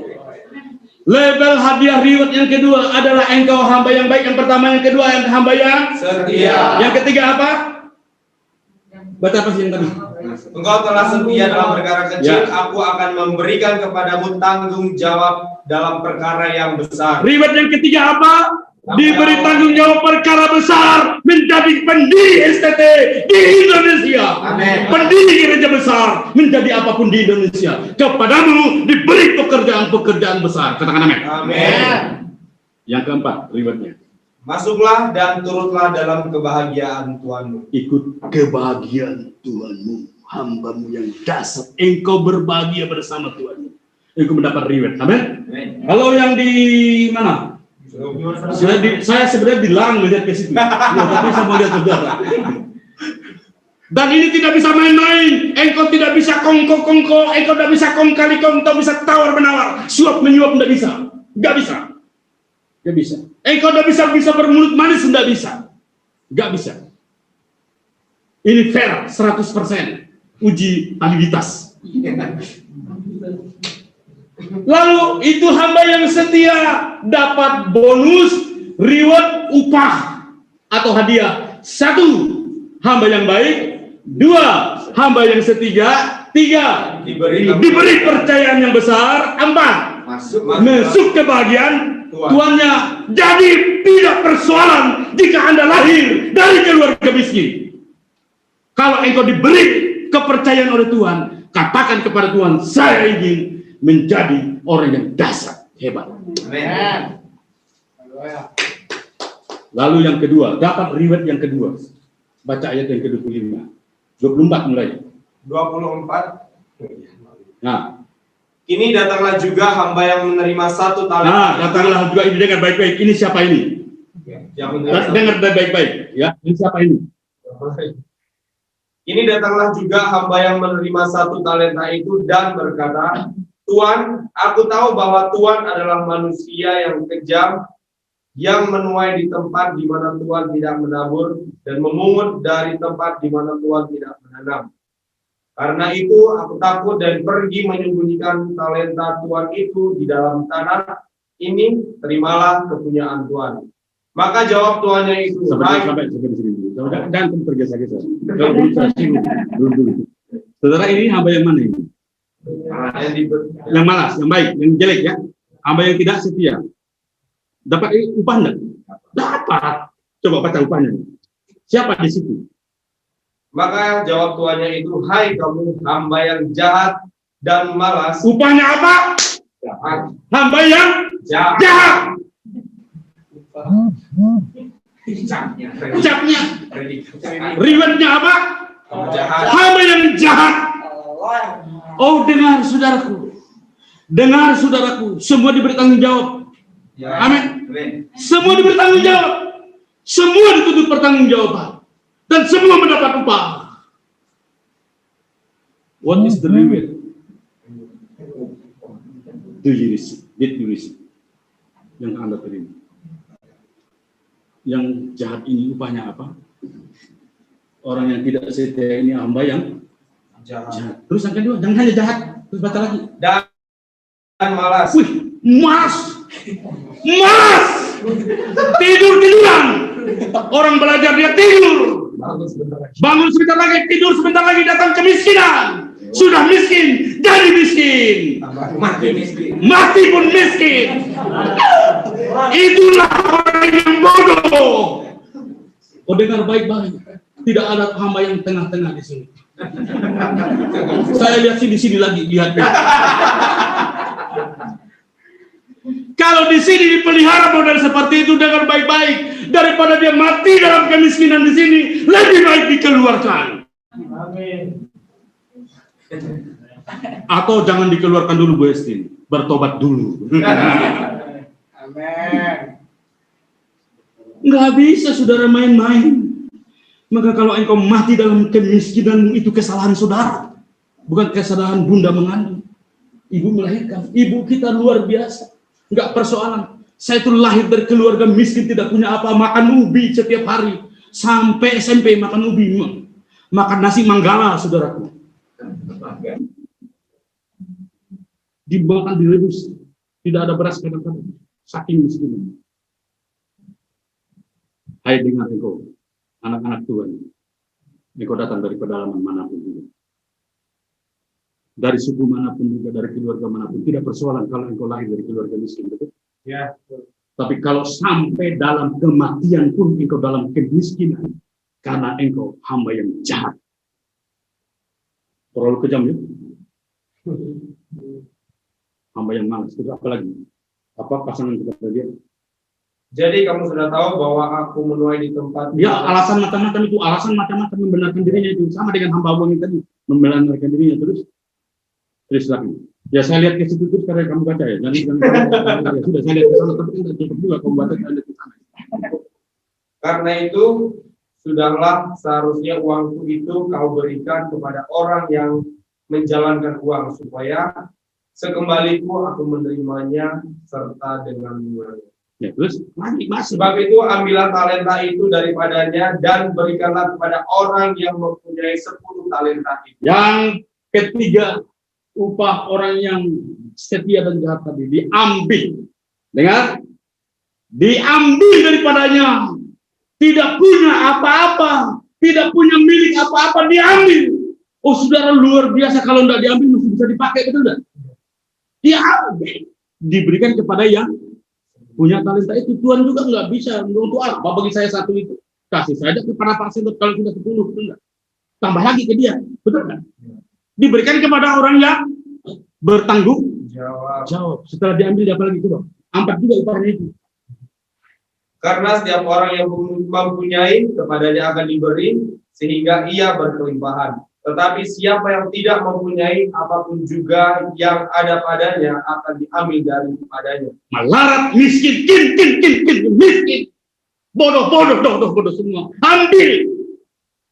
Level hadiah reward yang kedua adalah engkau hamba yang baik. Yang pertama, yang kedua yang hamba yang setia. Yang ketiga apa? Baca apa sih yang tadi? Engkau telah setia dalam perkara kecil, Ya. aku akan memberikan kepadamu tanggung jawab dalam perkara yang besar. Reward yang ketiga apa? Diberi tanggung jawab perkara besar, menjadi pendiri STT di Indonesia. Amin. Pendiri gereja besar, menjadi apapun di Indonesia. Kepadamu diberi pekerjaan-pekerjaan besar. Katakan amin. Amin. Yang keempat, rewardnya. Masuklah dan turutlah dalam kebahagiaan Tuhanmu. Ikut kebahagiaan Tuhanmu, hambamu yang dasar. Engkau berbahagia bersama Tuhan. Engkau mendapat reward. Amin. Kalau yang di mana? Saya sebenarnya dilarang melihat ke situ. Ya, tapi saya mau lihat saudara. Dan ini tidak bisa main-main. Engkau tidak bisa kongko-kongko. Engkau tidak bisa kong-kali-kong. Engkau bisa tawar-menawar. Suap-menyuap tidak bisa. Nggak bisa. Nggak bisa. Engkau tidak bisa bermulut manis. Nggak bisa. Nggak bisa. Ini fair 100%. Uji validitas. Lalu itu hamba yang setia dapat bonus, reward, upah atau hadiah. 1, hamba yang baik. 2, hamba yang setia. 3, diberi percayaan yang besar. 4, masuk kebahagiaan tuannya. Jadi tidak persoalan jika Anda lahir dari keluarga miskin. Kalau engkau diberi kepercayaan oleh Tuhan, katakan kepada Tuhan, saya ingin menjadi orang yang dasar, hebat. Amin. Lalu yang kedua, dapat reward yang kedua. Baca ayat yang ke-25. 24 mulai. 24. Nah, Kini datanglah juga hamba yang menerima 1 talenta. nah datanglah juga ini, dengar baik-baik. Ini siapa ini? Yang menerima Dengar baik-baik. Ya, ini siapa ini? Ini datanglah juga hamba yang menerima 1 talenta itu dan berkata, Tuan, aku tahu bahwa Tuan adalah manusia yang kejam, yang menuai di tempat di mana Tuan tidak menabur, dan memungut dari tempat di mana Tuan tidak menanam. Karena itu aku takut dan pergi menyembunyikan talenta Tuan itu di dalam tanah. Ini terimalah kepunyaan Tuan. Maka jawab tuannya itu, Sampai di sini dulu. Jangan tergesa-gesa. Kalau dulu saya singgung dulu. Saudara, ini hamba yang mana ini? Yang malas, yang baik, yang jelek ya. Hamba yang tidak setia. Dapat upah enggak? Dapat. Coba baca upahnya. Siapa di situ? Maka jawab tuannya itu, hai kamu hamba yang jahat dan malas. Upahnya apa? Jahat. Hamba yang Jahat. jahat. Ucapnya. Riwayatnya apa? Hamba yang jahat. Oh, dengar saudaraku. Dengar saudaraku, semua diberi tanggung jawab. Amin. Semua diberi tanggung jawab. Semua dituntut pertanggungjawaban. Dan semua mendapat upah. What is the reward? Do you receive? Did you receive? Yang Anda terima. Yang jahat ini upahnya apa? Orang yang tidak setia ini hamba yang jahat. Terus yang kedua, jangan hanya jahat. Terus baca lagi. Dan malas. Wih, malas. Malas. Tidur-tiduran. Orang belajar dia tidur. Bangun sebentar lagi, tidur sebentar lagi, datang kemiskinan. Sudah miskin, jadi miskin. Mati pun miskin. Itulah orang yang bodoh. Oh, dengar baik-baik. Tidak ada hamba yang tengah-tengah di sini. Saya lihat di sini lagi, lihat. Kalau di sini dipelihara model seperti itu dengan baik-baik, daripada dia mati dalam kemiskinan di sini, lebih baik dikeluarkan. Amin. Atau jangan dikeluarkan dulu, Bu Estin, bertobat dulu. Amin. Nggak bisa saudara main-main. Maka kalau engkau mati dalam kemiskinan, itu kesalahan saudara, bukan kesalahan bunda mengandung. Ibu melahirkan, ibu kita luar biasa. Enggak persoalan. Saya itu lahir dari keluarga miskin, tidak punya apa, makan ubi setiap hari. Sampai SMP makan ubi, makan nasi manggala, saudaraku. Dimakan direbus, tidak ada beras kadang-kadang. Saking miskin. Hai dengar engkau, anak-anak Tuhan. Engkau datang dari pedalaman manapun juga. Dari suku manapun juga, dari keluarga manapun, tidak persoalan kalau engkau lahir dari keluarga miskin, betul? Ya. Tapi kalau sampai dalam kematian pun engkau dalam kemiskinan, karena engkau hamba yang jahat. Terlalu kejam ya? Hamba yang malas, itu apa lagi? Apa pasangan kepada dia? Jadi kamu sudah tahu bahwa aku menuai di tempat. Dia alasan macam-macam itu, alasan macam-macam membenarkan dirinya itu. Sama dengan hamba Allah yang tadi, membenarkan dirinya terus lagi. Ya saya lihat ke situ terus karena kamu baca ya. Jadi ya, sudah saya lihat ke sana tapi tidak cukup juga kamu baca ke sana. Karena itu sudahlah seharusnya uangku itu kau berikan kepada orang yang menjalankan uang supaya sekembaliku aku menerimanya serta dengan murahnya. Ya terus lagi masih. Sebab itu ambillah talenta itu daripadanya dan berikanlah kepada orang yang mempunyai 10 talenta itu. Yang ketiga, upah orang yang setia dan jahat tadi diambil. Dengar? Diambil daripadanya. Tidak punya apa-apa, tidak punya milik apa-apa, diambil. Oh saudara, luar biasa, kalau tidak diambil masih bisa dipakai, betul tidak? Diambil, diberikan kepada yang punya talenta itu. Tuhan juga nggak bisa untuk apa bagi saya satu itu, kasih saja kepada Pak Sintot kalau sudah 10, betul enggak? Tambah lagi ke dia, betul enggak? Diberikan kepada orang yang bertanggung jawab. Setelah diambil dia apa lagi itu, Bang? 4 juga upahnya itu. Karena setiap orang yang mempunyai kepadanya akan diberi sehingga ia berkelimpahan. Tetapi siapa yang tidak mempunyai apapun juga yang ada padanya akan diambil daripadanya. Melarat, miskin, miskin. Bodoh semua. Ambil.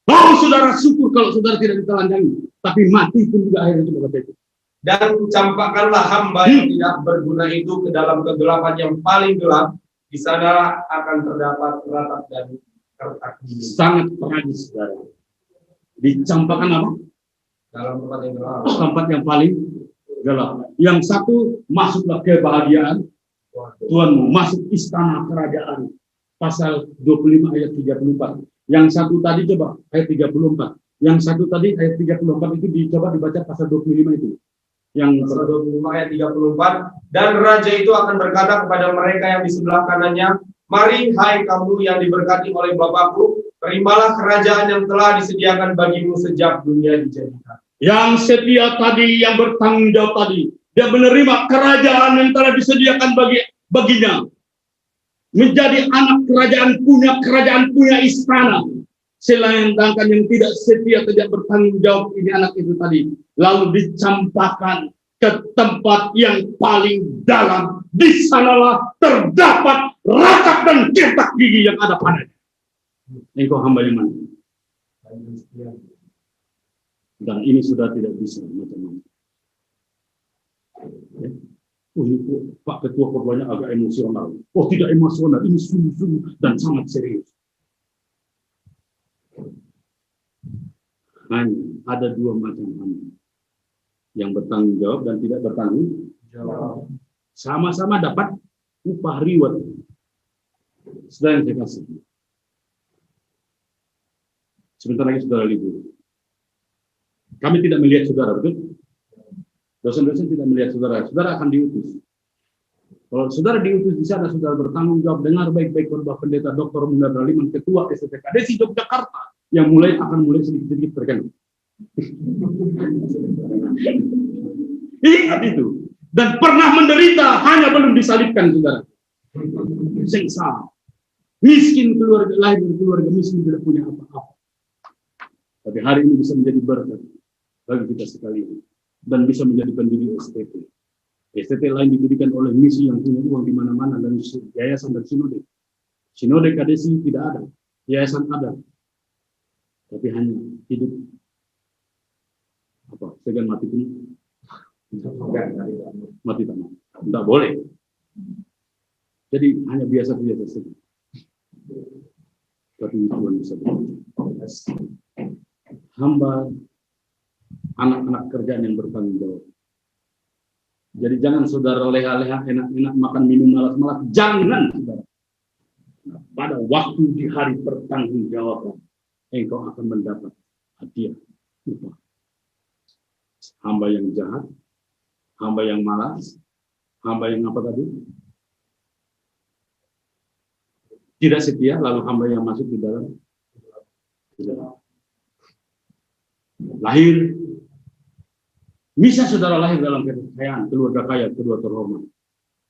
Oh saudara, syukur kalau saudara tidak ditelanjangi. Tapi mati pun juga akhirnya itu itu. Dan campakkanlah hamba yang tidak berguna itu ke dalam kegelapan yang paling gelap. Di sana akan terdapat ratap dan kertak dingin. Sangat tragis, saudara. Dicampakkan apa? Dalam tempat yang gelap. Tempat yang paling gelap. Yang satu, masuklah kebahagiaan Tuhanmu, masuk istana kerajaan. Pasal 25 ayat 34. Yang satu tadi coba ayat 34. Yang satu tadi ayat 34 itu dicoba dibaca pasal 25 itu. Yang pasal 25 ayat 34. Dan raja itu akan berkata kepada mereka yang di sebelah kanannya, mari hai kamu yang diberkati oleh Bapakku, terimalah kerajaan yang telah disediakan bagimu sejak dunia dijadikan. Yang setia tadi, yang bertanggung jawab tadi, dia menerima kerajaan yang telah disediakan baginya. menjadi anak kerajaan, punya istana. Sedangkan yang tidak setia, tidak bertanggung jawab, ini anak itu tadi, lalu dicampakkan ke tempat yang paling dalam. Di sanalah terdapat rakap dan cetak gigi yang ada padanya. Engkau hamba yang mana? Dan ini sudah tidak bisa macam-macam. Ya. Oh, ini Pak Ketua korbannya agak emosional. Oh, tidak emosional, ini sungguh-sungguh dan sangat serius. Hanya ada dua macam hamba, yang bertanggung jawab dan tidak bertanggung jawab. Sama-sama dapat upah reward. Sedang saya kasih. Sebentar lagi saudara libur. Kami tidak melihat saudara, betul? Dosen-dosen tidak melihat saudara. Saudara akan diutus. Kalau saudara diutus di sana, saudara bertanggung jawab. Dengar baik-baik Bapak Pendeta Dr. Mundar Liman, Ketua STKDSI Yogyakarta, yang akan mulai sedikit-sedikit terkenal. Ingat itu. Dan pernah menderita, hanya belum disalibkan, saudara. Sengsara. Miskin, keluarga lahir dari keluarga miskin, tidak punya apa-apa. Tapi hari ini bisa menjadi berkat bagi kita sekalian. Dan bisa menjadi pendiri STT. STT lain didirikan oleh misi yang punya uang di mana-mana, dan yayasan dan sinode. Sinode KDSI tidak ada. Yayasan ada. Tapi hanya hidup segan mati pun mati tanah, tidak boleh. Jadi hanya biasa-biasa saja. Tapi Tuhan bisa bekerja. Hamba anak-anak kerjaan yang bertanggung jawab. Jadi jangan saudara leha-leha, enak-enak, makan minum malas-malas. Jangan saudara. Pada waktu di hari pertanggungjawaban, engkau akan mendapat hadiah upah. Hamba yang jahat, hamba yang malas, hamba yang apa tadi? Tidak setia, lalu hamba yang masuk di dalam. Lahir, bisa saudara lahir dalam kekayaan, keluarga kaya, kedua terhormat.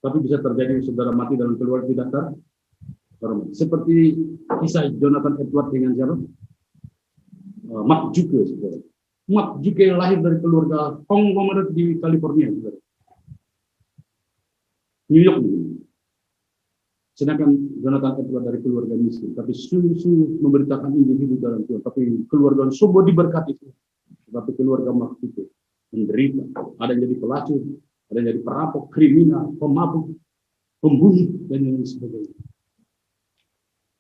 Tapi bisa terjadi saudara mati dalam keluarga tidak terhormat. Seperti kisah Jonathan Edward dengan siapa? Mark Juke, saudara. Mark Juke lahir dari keluarga konglomerat di California, saudara. New York. Sedangkan Jonathan Edward dari keluarga miskin, tapi sungguh-sungguh memberitakan individu dalam Tuhan. Tapi keluarga semua diberkati. Tapi keluarga Mark Juke menderita. Ada yang jadi pelacur, ada yang jadi perampok, kriminal, pemabuk, pembunuh, dan yang lain sebagainya.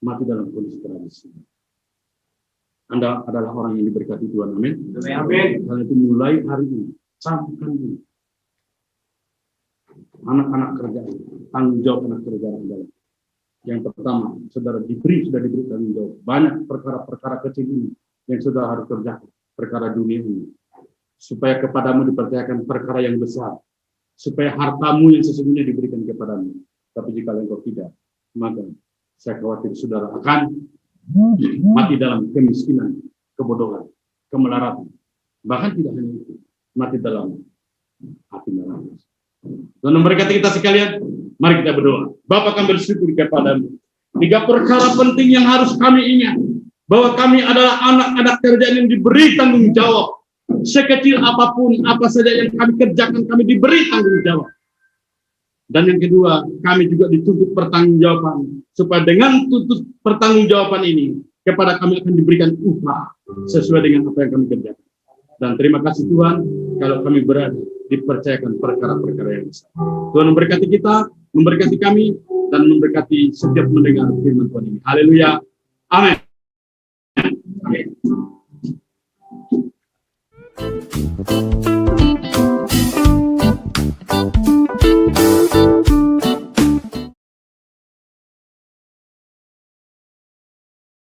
Mati dalam kondisi tragis. Anda adalah orang yang diberkati Tuhan, amin. Amin. Karena itu mulai hari ini, camkan ini. Anak-anak kerjaan, tanggung jawab anak kerjaan adalah yang pertama, sudah diberi tanggung jawab. Banyak perkara-perkara kecil ini yang sudah harus kerjakan, perkara dunia ini. Supaya kepadamu dipercayakan perkara yang besar. Supaya hartamu yang sesungguhnya diberikan kepadamu. Tapi jika engkau tidak, maka saya khawatir saudara akan mati dalam kemiskinan, kebodohan, kemelaratan. Bahkan tidak hanya itu, mati dalam api neraka. Dan memberkati kita sekalian, mari kita berdoa. Bapa, kami bersyukur kepadamu. 3 perkara penting yang harus kami ingat, bahwa kami adalah anak-anak kerjaan yang diberi tanggung jawab. Sekecil apapun, apa saja yang kami kerjakan, kami diberi tanggung jawab. Dan yang kedua, kami juga dituntut pertanggungjawaban, supaya dengan tuntut pertanggungjawaban ini, kepada kami akan diberikan upah sesuai dengan apa yang kami kerjakan. Dan terima kasih Tuhan, kalau kami berada dipercayakan perkara-perkara yang besar. Tuhan memberkati kita, memberkati kami, dan memberkati setiap mendengar firman Tuhan ini. Haleluya. Amin.